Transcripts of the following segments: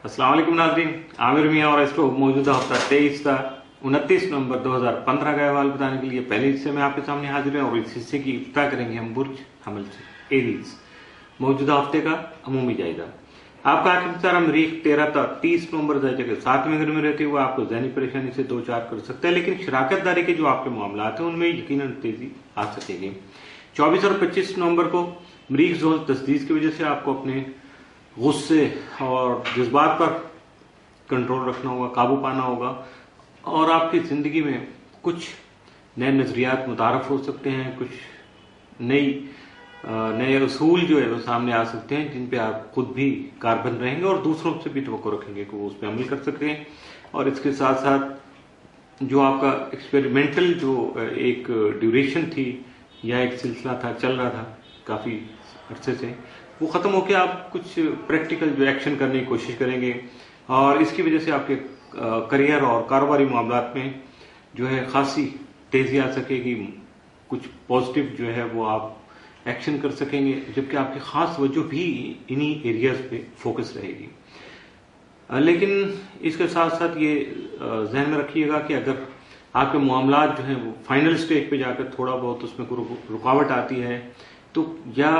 अस्सलाम वालेकुम नाज़रीन, आमिर मियां और इसको मौजूदा हफ्ता 23 था 29 नवंबर 2015 का अहवाल बताने के लिए पहले हिस्से में आपके सामने हाजिर हैं और इस हिस्से की इफ्ता करेंगे हम बुर्ज हमल से एरीज मौजूदा हफ्ते का अमूमी जायजा। आपका आखिरकार मरीख 13 था 30 नवंबर दर्जे के 7वें घर में रहते हुए आपको ज़हनी परेशानी से दो चार कर सकता है, लेकिन शराकतदारी के जो आपके मामला हैं उनमें यकीनन तेजी आ सकेगी। 24 और 25 नवंबर को मरीख जोल तस्दीक की वजह से आपको अपने गुस्से और जज्बात पर कंट्रोल रखना होगा, काबू पाना होगा और आपकी ज़िंदगी में कुछ नए नज़रियात मुतारफ़ हो सकते हैं, कुछ नए असूल जो है वो सामने आ सकते हैं जिन पे आप खुद भी कारबंद रहेंगे और दूसरों से भी तवक्को रखेंगे कि वो उस पर अमल कर सकते हैं। और इसके साथ साथ जो आपका एक्सपेरिमेंटल जो एक ड्यूरेशन थी या एक सिलसिला था चल रहा था काफ़ी अरसे से, वो ख़त्म होकर आप कुछ प्रैक्टिकल जो एक्शन करने की कोशिश करेंगे और इसकी वजह से आपके करियर और कारोबारी मामलात में जो है खासी तेज़ी आ सकेगी। कुछ पॉजिटिव जो है वो आप एक्शन कर सकेंगे, जबकि आपकी खास वजह भी इन्हीं एरियाज पे फोकस रहेगी। लेकिन इसके साथ साथ ये जहन में रखिएगा कि अगर आपके मामलात जो हैं वो फाइनल स्टेज पे जाकर थोड़ा बहुत उसमें कोई रुकावट आती है तो या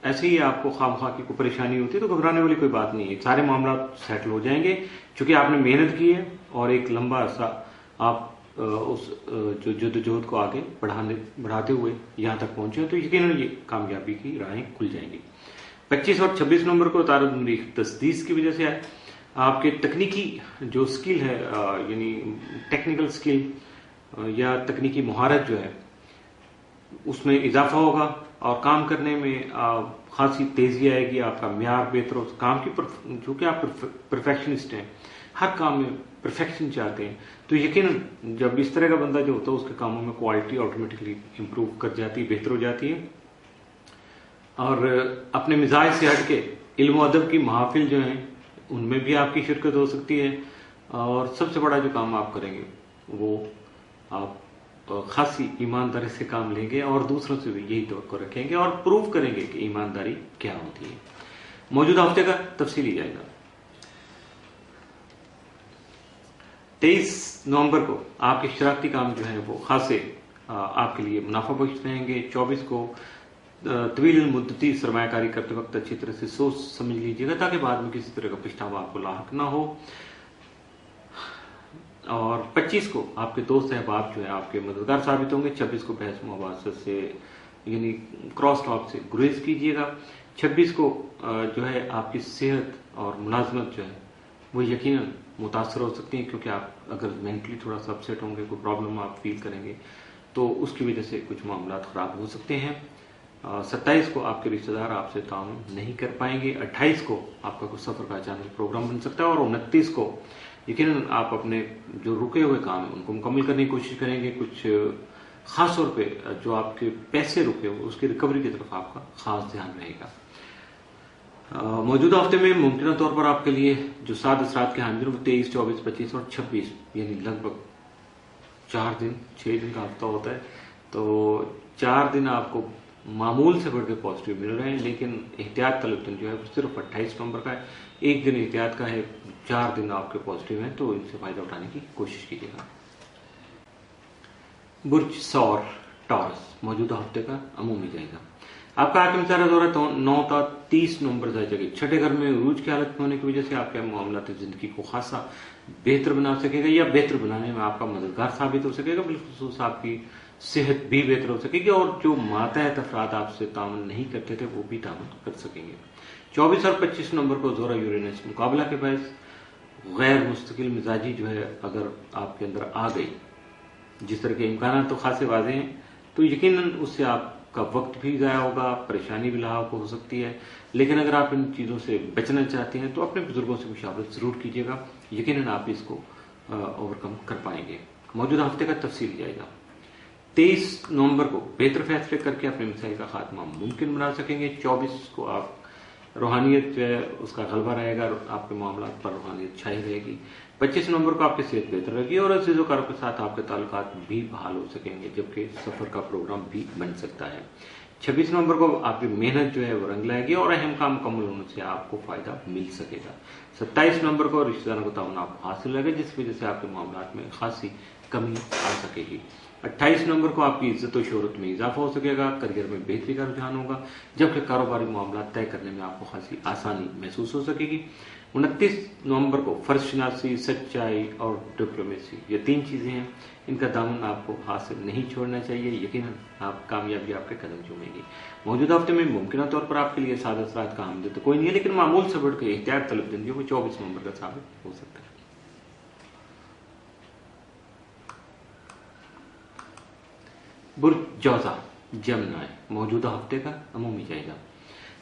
ऐसे ही आपको खामखा की कोई परेशानी होती है तो घबराने वाली कोई बात नहीं है, सारे मामला सेटल हो जाएंगे क्योंकि आपने मेहनत की है और एक लंबा अरसा आप उस जो जद्दोजहद को आगे बढ़ाते हुए यहाँ तक पहुंचे तो यकीनन ये कामयाबी की राहें खुल जाएंगी। 25 और 26 नवंबर को तारद मरीख तस्दीक की वजह से आपके तकनीकी जो स्किल है यानी टेक्निकल स्किल या तकनीकी महारत जो है उसमें इजाफा होगा और काम करने में खासी तेजी आएगी, आपका म्यार बेहतर हो काम की जो कि आप परफेक्शनिस्ट हैं, हर काम में परफेक्शन चाहते हैं तो यकीनन जब इस तरह का बंदा जो होता है उसके कामों में क्वालिटी ऑटोमेटिकली इंप्रूव कर जाती है, बेहतर हो जाती है। और अपने मिजाज से हट के इल्म अदब की महफिल जो है उनमें भी आपकी शिरकत हो सकती है और सबसे बड़ा जो काम आप करेंगे वो आप खासी ईमानदारी से काम लेंगे और दूसरों से भी यही तवक्को रखेंगे और प्रूव करेंगे कि ईमानदारी क्या होती है। मौजूदा हफ्ते का तफसीली जाएगा। 23 नवंबर को आपके शरारती काम जो है वो खासे आपके लिए मुनाफा बख्श रहेंगे। 24 को तवील मुद्दती सरमायाकारी करते वक्त अच्छी तरह से सोच समझ लीजिएगा ताकि बाद में किसी तरह का पछतावा आपको लाहक ना हो। और 25 को आपके दोस्त अहबाब जो है आपके मददगार साबित होंगे। 26 को बहस मुबासत से यानी क्रॉस टॉक से गुरेज कीजिएगा। 26 को जो है आपकी सेहत और मुलाजमत जो है वो यकीनन मुतासर हो सकती है क्योंकि आप अगर मेंटली थोड़ा सा अपसेट होंगे, कोई प्रॉब्लम आप फील करेंगे तो उसकी वजह से कुछ मामला खराब हो सकते हैं। 27 को आपके रिश्तेदार आपसे ताउन नहीं कर पाएंगे। 28 को आपका कुछ सफर का अचानक प्रोग्राम बन सकता है और 29 को यकीनन आप अपने जो रुके हुए काम है उनको मुकम्मल करने की कोशिश करेंगे। कुछ खास तौर पे जो आपके पैसे रुके हुए उसकी रिकवरी की तरफ आपका खास ध्यान रहेगा। मौजूदा हफ्ते में मुमकिन तौर पर आपके लिए जो 7 असरात के हाजिर 23, 24, 25 और 26 यानी लगभग 4 दिन 6 दिन का हफ्ता होता है तो 4 दिन आपको मामूल से बढ़कर पॉजिटिव मिल रहे हैं, लेकिन एहतियात तलब दिन जो है वो सिर्फ 28 नवंबर का है। एक दिन एहतियात का है, 4 दिन आपके पॉजिटिव हैं तो इनसे फायदा उठाने की कोशिश कीजिएगा। बुर्ज सौर टॉरस मौजूदा हफ्ते का अमूमी जाएगा। आपका आखिरी सारा दौरा 9 था 30 नवंबर दर्जे के छठे घर में उरूज की हालत में होने की वजह से आपके मामला जिंदगी को खासा बेहतर बना सकेगा या बेहतर बनाने में आपका मददगार साबित हो सकेगा। बिलखुसूस आपकी सेहत भी बेहतर हो सकेगी और जो मातहत अफराद आपसे ताउन नहीं करते थे वो भी ताउन कर सकेंगे। 24 और 25 नवंबर को जोरा यूरेनस मुकाबला के बायस गैर मुस्तकिल मिजाजी जो है अगर आपके अंदर आ गई, जिस तरह के इम्कान तो खासे वाजे हैं तो यकीनन उससे आपका वक्त भी ज़ाया होगा, परेशानी भी लाक हो सकती है। लेकिन अगर आप इन चीज़ों से बचना चाहते हैं तो अपने बुजुर्गों से मुशावरत जरूर कीजिएगा, यकीनन आप इसको ओवरकम कर पाएंगे। मौजूदा हफ्ते का तफसील जाएगा। 23 नवंबर को बेहतर फैसले करके अपने मसाइल का खात्मा मुमकिन बना सकेंगे। 24 को आप रूहानियत जो है उसका गलबा रहेगा, आपके मामला पर रूहानियत छाई रहेगी। 25 नवंबर को आपकी सेहत बेहतर रहेगी और अज़ीज़ोकारों के साथ आपके ताल्लुकात भी बहाल हो सकेंगे, जबकि सफर का प्रोग्राम भी बन सकता है। 26 नवंबर को आपकी मेहनत जो है वो रंग लाएगी और अहम काम मुकम्मल होने से आपको फायदा मिल सकेगा। 27 नवंबर को रिश्तेदारों को ताउन आपको हासिल रहेगा, जिस वजह से आपके मामलात में खासी कमी आ सकेगी। 28 नवंबर को आपकी इज्जत और शोहरत में इजाफा हो सकेगा, करियर में बेहतरी का रुझान होगा, जबकि कारोबारी मामला तय करने में आपको खासी आसानी महसूस हो सकेगी। 29 नवंबर को फर्शनासी, सच्चाई और डिप्लोमेसी, ये 3 चीजें हैं, इनका दामन आपको हाथ से नहीं छोड़ना चाहिए। यकीनन आप कामयाबी आपके कदम चूमेंगी। मौजूदा हफ्ते में मुमकिन तौर पर आपके लिए सादा सरात का आमद तो कोई नहीं है, लेकिन मामूल से बढ़ के एहतियात तलब दिन जो 24 नवंबर का साबित हो सकता है। बुर्ज जौजा जमना मौजूदा हफ्ते का अमूमी जायजा।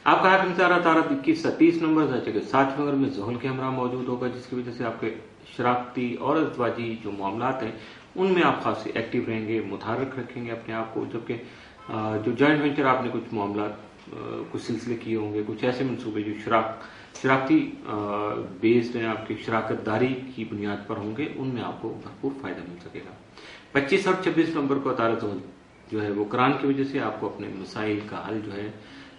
आपका हाकिम तारा 21-30 नंबर 7 नंबर में ज़ुहल के हमरा मौजूद होगा, जिसकी वजह से आपके शराकती और अज़वाजी जो मामलात हैं उनमें आप खासी एक्टिव रहेंगे, मुतहर्रिक रखेंगे अपने आप को। जबकि जो जॉइंट वेंचर आपने कुछ मामला कुछ सिलसिले किए होंगे, कुछ ऐसे मनसूबे जो शराकती बेस्ड हैं, आपकी शराकतदारी की बुनियाद पर होंगे, उनमें आपको भरपूर फायदा मिल सकेगा। 25 और 26 नंबर को तारा जो है वो कुरान की वजह से आपको अपने मसाइल का हल जो है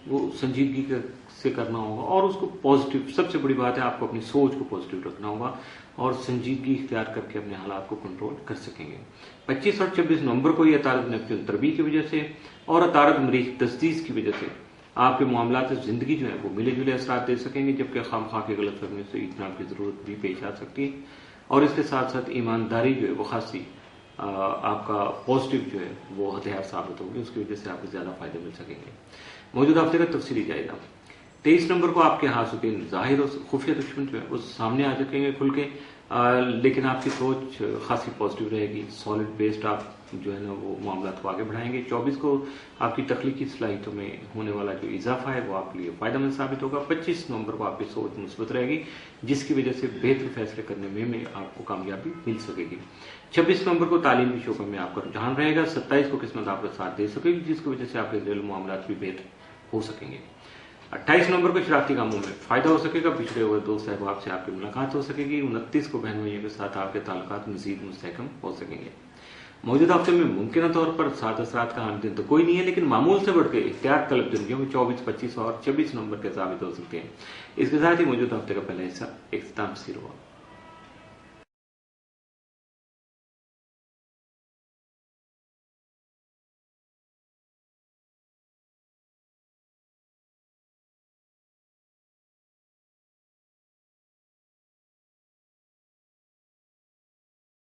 वो संजीदगी से करना होगा और उसको पॉजिटिव, सबसे बड़ी बात है आपको अपनी सोच को पॉजिटिव रखना होगा और संजीदगी इख्तियार करके अपने हालात को कंट्रोल कर सकेंगे। 25 और 26 नवंबर को यह तारद नफ्स तरबी की वजह से और तारद मरीख तस्दीस की वजह से आपके मामलात जिंदगी जो है वो मिले जुले असरात दे सकेंगे, जबकि खामखा के गलत फहमी से इज्तनाब की जरूरत भी पेश आ सकती है। और इसके साथ साथ ईमानदारी जो है वो खासी आपका पॉजिटिव जो है वो हथियार साबित होगी, उसकी वजह से आपको ज्यादा फायदे मिल सकेंगे। मौजूदा हफ्ते का तफसीली जायजा। 23 नंबर को आपके हासुदीन जाहिर और खुफिया दुश्मन जो है वो सामने आ सकेंगे खुल के, लेकिन आपकी सोच खासी पॉजिटिव रहेगी, सॉलिड बेस्ड आप जो है ना वो मामला को आगे बढ़ाएंगे। 24 को आपकी तख्लीकी सलाहियतों में होने वाला जो इजाफा है वो आपके लिए फायदेमंद साबित होगा। 25 नवंबर को आपकी सोच मुस्बत रहेगी, जिसकी वजह से बेहतर फैसले करने में आपको कामयाबी मिल सकेगी। 26 नवंबर को तालीमी शोबे में आपका रुझान रहेगा। 27 को किस्मत आपका साथ दे सकेगी, जिसकी वजह से आपके घरेलू मामला भी बेहतर हो सकेंगे। 28 नवंबर को शरारती कामों में फायदा हो सकेगा, पिछड़े हुए दोस्त अहबाब से आपकी मुलाकात हो सकेगी। 29 को बहन भाइयों के साथ आपके ताल्लुकात मजीद मुस्तहकम हो सकेंगे। मौजूदा हफ्ते में मुमकिन तौर पर सात असरात का आम दिन तो कोई नहीं है, लेकिन मामूल से बढ़ के इख्तियार तलब दिन जो 24, 25 और 26 नवंबर के साबित हो सकते हैं। इसके साथ ही मौजूदा हफ्ते का पहला हिस्सा इख्तिताम पसीर हुआ।